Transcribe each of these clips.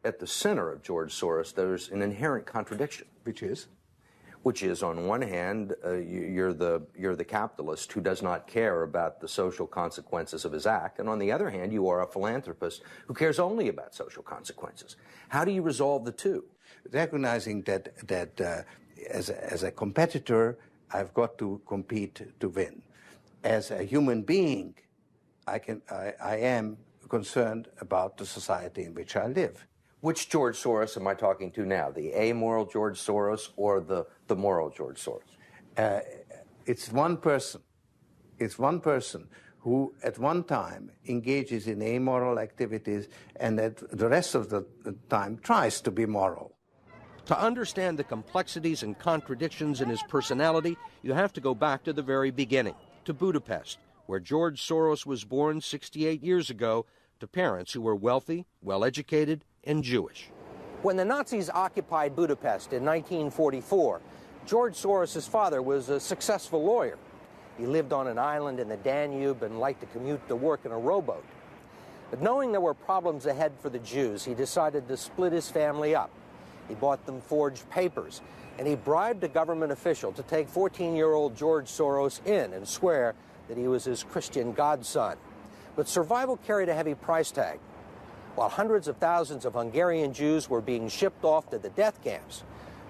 at the center of George Soros, there's an inherent contradiction. Which is? Which is, on one hand, you're the capitalist who does not care about the social consequences of his act, and on the other hand, you are a philanthropist who cares only about social consequences. How do you resolve the two? Recognizing that as a competitor, I've got to compete to win. As a human being, I am concerned about the society in which I live. Which George Soros am I talking to now? The amoral George Soros or the moral George Soros? It's one person. It's one person who at one time engages in amoral activities and at the rest of the time tries to be moral. To understand the complexities and contradictions in his personality, you have to go back to the very beginning, to Budapest, where George Soros was born 68 years ago to parents who were wealthy, well-educated, and Jewish. When the Nazis occupied Budapest in 1944, George Soros' father was a successful lawyer. He lived on an island in the Danube and liked to commute to work in a rowboat. But knowing there were problems ahead for the Jews, he decided to split his family up. He bought them forged papers, and he bribed a government official to take 14-year-old George Soros in and swear that he was his Christian godson. But survival carried a heavy price tag. While hundreds of thousands of Hungarian Jews were being shipped off to the death camps,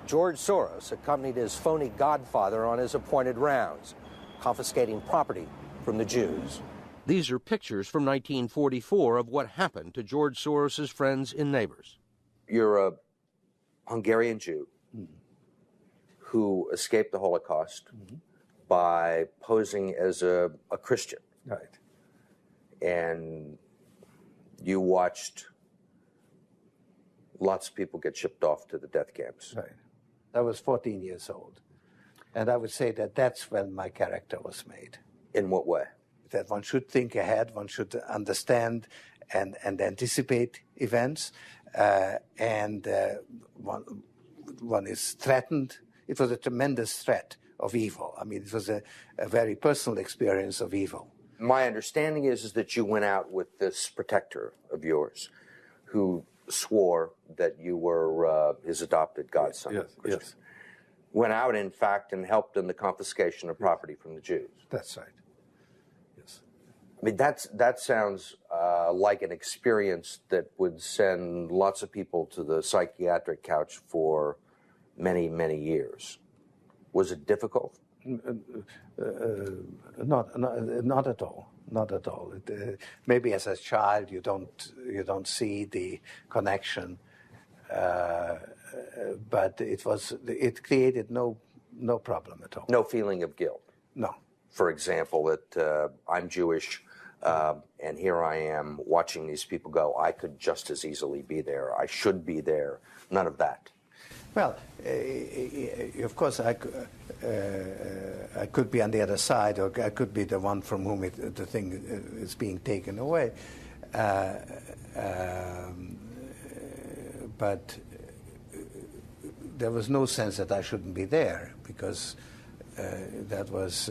George Soros accompanied his phony godfather on his appointed rounds, confiscating property from the Jews. These are pictures from 1944 of what happened to George Soros' friends and neighbors. You're a Hungarian Jew who escaped the Holocaust by posing as a Christian. Right. And you watched lots of people get shipped off to the death camps. Right. I was 14 years old. And I would say that that's when my character was made. In what way? That one should think ahead, one should understand and anticipate events, and one is threatened. It was a tremendous threat of evil. I mean, it was a very personal experience of evil. My understanding is that you went out with this protector of yours who swore that you were his adopted godson. Yes, yes. Went out, in fact, and helped in the confiscation of property from the Jews. That's right. Yes. I mean, that sounds like an experience that would send lots of people to the psychiatric couch for many, many years. Was it difficult? Not at all. Not at all. Maybe as a child you don't see the connection, but it created no problem at all. No feeling of guilt. No. For example, that I'm Jewish, and here I am watching these people go. I could just as easily be there. I should be there. None of that. Well, of course, I could be on the other side, or I could be the one from whom the thing is being taken away. But there was no sense that I shouldn't be there, because that was,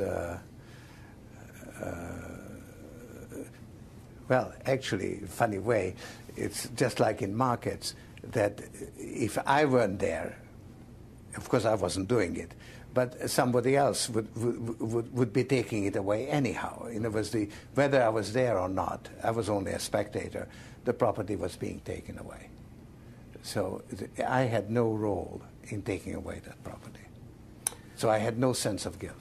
well, actually, funny way, it's just like in markets, that if I weren't there, of course I wasn't doing it, but somebody else would be taking it away anyhow. In other words, whether I was there or not, I was only a spectator, the property was being taken away. So I had no role in taking away that property. So I had no sense of guilt.